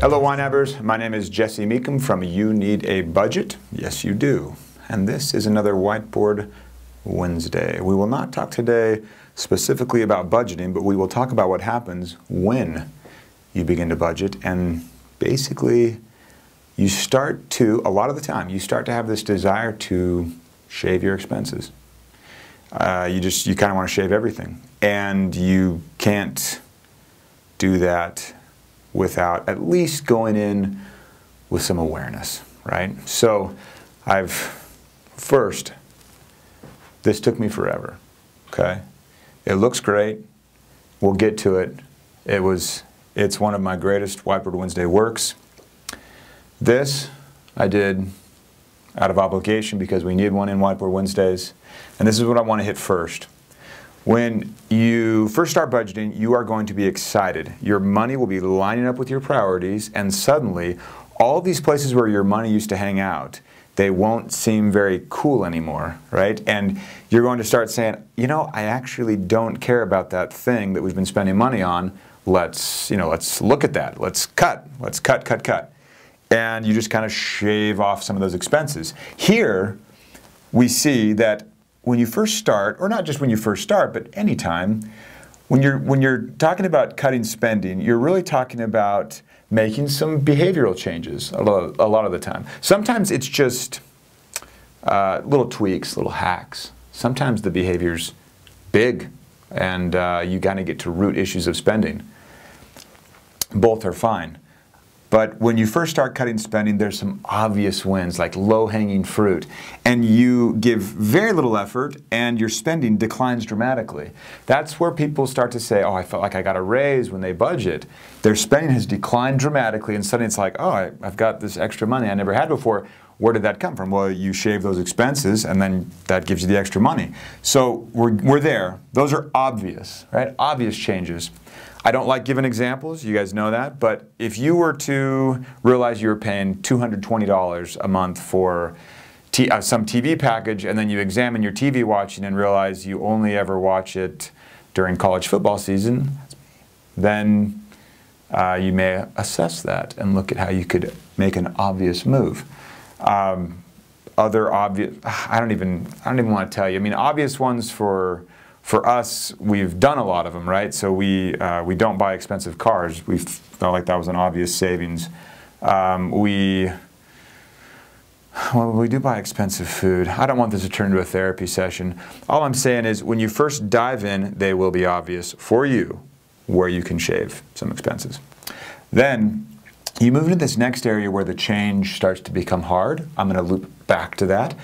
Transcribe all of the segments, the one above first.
Hello Winehavers, my name is Jesse Meekum from You Need a Budget? Yes you do. And this is another Whiteboard Wednesday. We will not talk today specifically about budgeting, but we will talk about what happens when you begin to budget, and basically you start to, a lot of the time, you start to have this desire to shave your expenses. You kind of want to shave everything, and you can't do that without at least going in with some awareness, right? So first, this took me forever, okay? It looks great. We'll get to it. It's one of my greatest Whiteboard Wednesday works. This I did out of obligation because we need one in Whiteboard Wednesdays. And this is what I want to hit first. When you first start budgeting, you are going to be excited. Your money will be lining up with your priorities, and suddenly all these places where your money used to hang out, they won't seem very cool anymore, right? And you're going to start saying, you know, I actually don't care about that thing that we've been spending money on. Let's look at that. Let's cut. And you just kind of shave off some of those expenses. Here, we see that when you first start, or not just when you first start, but anytime, when you're talking about cutting spending, you're really talking about making some behavioral changes a lot of the time. Sometimes it's just little tweaks, little hacks. Sometimes the behavior's big, and you kind of get to root issues of spending. Both are fine. But when you first start cutting spending, there's some obvious wins, like low-hanging fruit. And you give very little effort, and your spending declines dramatically. That's where people start to say, oh, I felt like I got a raise when they budget. Their spending has declined dramatically, and suddenly it's like, oh, I've got this extra money I never had before. Where did that come from? Well, you shave those expenses, and then that gives you the extra money. So we're there. Those are obvious, right? Obvious changes. I don't like giving examples, you guys know that, but if you were to realize you were paying $220 a month for some TV package, and then you examine your TV watching and realize you only ever watch it during college football season, then you may assess that and look at how you could make an obvious move. Other obvious, I don't even want to tell you. I mean, obvious ones for us, we've done a lot of them, right? So we don't buy expensive cars. We felt like that was an obvious savings. We do buy expensive food. I don't want this to turn into a therapy session. All I'm saying is when you first dive in, they will be obvious for you where you can shave some expenses. Then you move into this next area where the change starts to become hard. I'm going to loop back to that.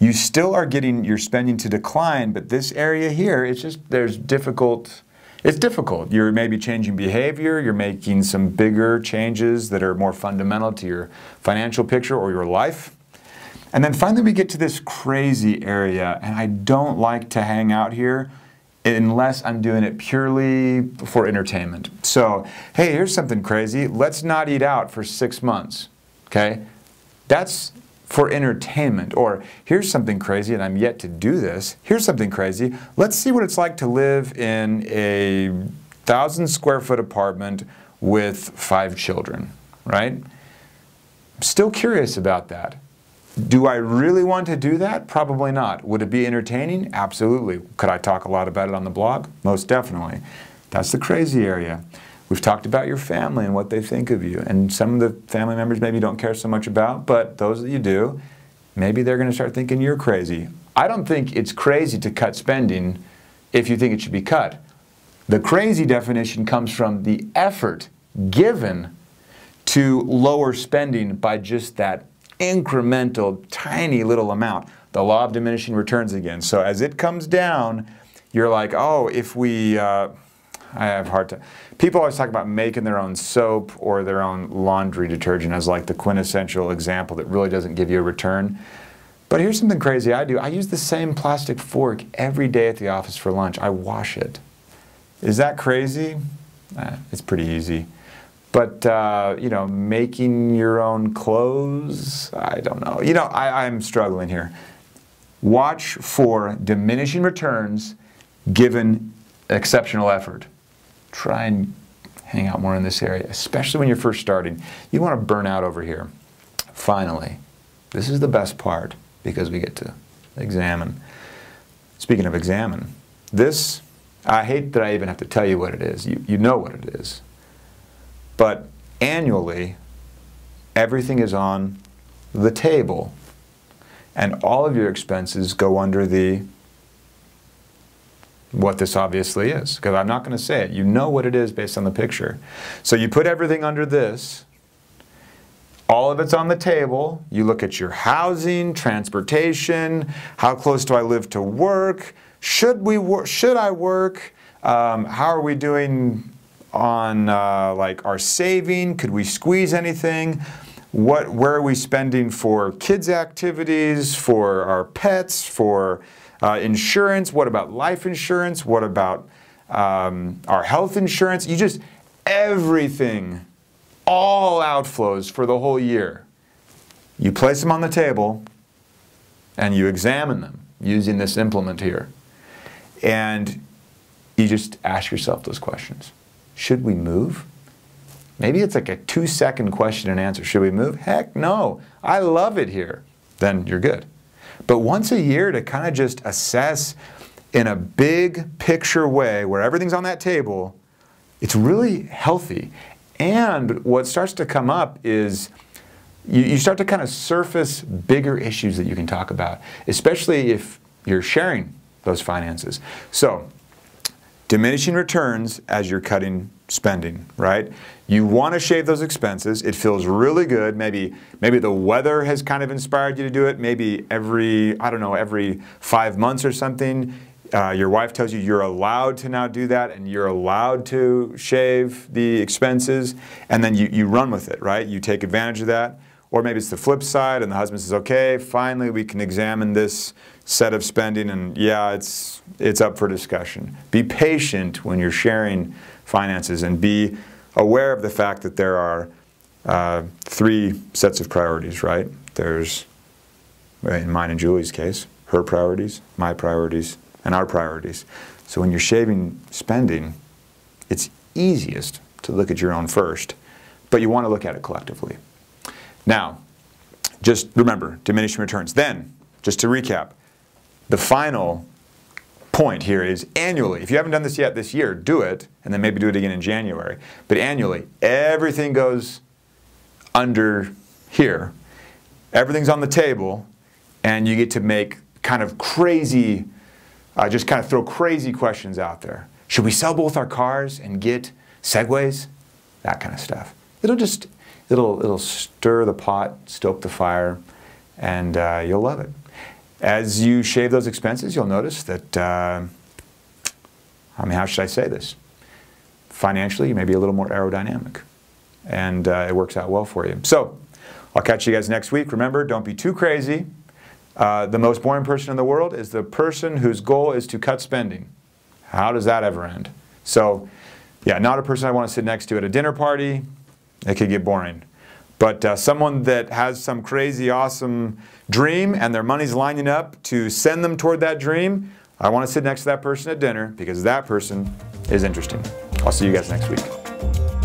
You still are getting your spending to decline, but this area here, it's difficult. You're maybe changing behavior, you're making some bigger changes that are more fundamental to your financial picture or your life. And then finally we get to this crazy area, and I don't like to hang out here unless I'm doing it purely for entertainment. So, hey, here's something crazy. Let's not eat out for 6 months, okay? That's for entertainment. Or here's something crazy, and I'm yet to do this. Here's something crazy. Let's see what it's like to live in a 1,000-square-foot apartment with 5 children, right? I'm still curious about that. Do I really want to do that? Probably not. Would it be entertaining? Absolutely. Could I talk a lot about it on the blog? Most definitely. That's the crazy area. We've talked about your family and what they think of you. And some of the family members maybe don't care so much about, but those that you do, maybe they're going to start thinking you're crazy. I don't think it's crazy to cut spending if you think it should be cut. The crazy definition comes from the effort given to lower spending by just that incremental, tiny little amount. The law of diminishing returns again. So as it comes down, you're like, oh, if we... I have a hard time. People always talk about making their own soap or their own laundry detergent as like the quintessential example that really doesn't give you a return. But here's something crazy I do. I use the same plastic fork every day at the office for lunch. I wash it. Is that crazy? It's pretty easy. But, you know, making your own clothes, I don't know. You know, I'm struggling here. Watch for diminishing returns given exceptional effort. Try and hang out more in this area, especially when you're first starting. You want to burn out over here. Finally, this is the best part because we get to examine. Speaking of examine, this, I hate that I even have to tell you what it is. You know what it is. But annually, everything is on the table. And all of your expenses go under the, what this obviously is. Because I'm not going to say it. You know what it is based on the picture. So you put everything under this. All of it's on the table. You look at your housing, transportation, how close do I live to work, should I work, how are we doing on like our saving, could we squeeze anything, where are we spending for kids' activities, for our pets, for insurance, what about life insurance, what about our health insurance, everything. All outflows for the whole year. You place them on the table and you examine them using this implement here. And you just ask yourself those questions. Should we move? Maybe it's like a 2-second question and answer. Should we move? Heck no. I love it here. Then you're good. But once a year to kind of just assess in a big picture way where everything's on that table, it's really healthy. And what starts to come up is you start to kind of surface bigger issues that you can talk about, especially if you're sharing those finances. So, diminishing returns as you're cutting spending, right? You want to shave those expenses. It feels really good. Maybe the weather has kind of inspired you to do it. Maybe every 5 months or something. Your wife tells you you're allowed to now do that and you're allowed to shave the expenses, and then you run with it, right? You take advantage of that. Or maybe it's the flip side and the husband says, okay, finally we can examine this set of spending and yeah, it's up for discussion. Be patient when you're sharing finances and be aware of the fact that there are 3 sets of priorities, right? There's, in mine and Julie's case, her priorities, my priorities, and our priorities. So when you're shaving spending, it's easiest to look at your own first, but you want to look at it collectively. Now, just remember, diminishing returns. Then, just to recap, the final point here is annually. If you haven't done this yet this year, do it, and then maybe do it again in January. But annually, everything goes under here. Everything's on the table, and you get to make kind of crazy, just kind of throw crazy questions out there. Should we sell both our cars and get Segways? That kind of stuff. It'll stir the pot, stoke the fire, and you'll love it. As you shave those expenses, you'll notice that, how should I say this? Financially, you may be a little more aerodynamic, and it works out well for you. So, I'll catch you guys next week. Remember, don't be too crazy. The most boring person in the world is the person whose goal is to cut spending. How does that ever end? So, yeah, not a person I want to sit next to at a dinner party. It could get boring. But someone that has some crazy, awesome dream and their money's lining up to send them toward that dream, I want to sit next to that person at dinner because that person is interesting. I'll see you guys next week.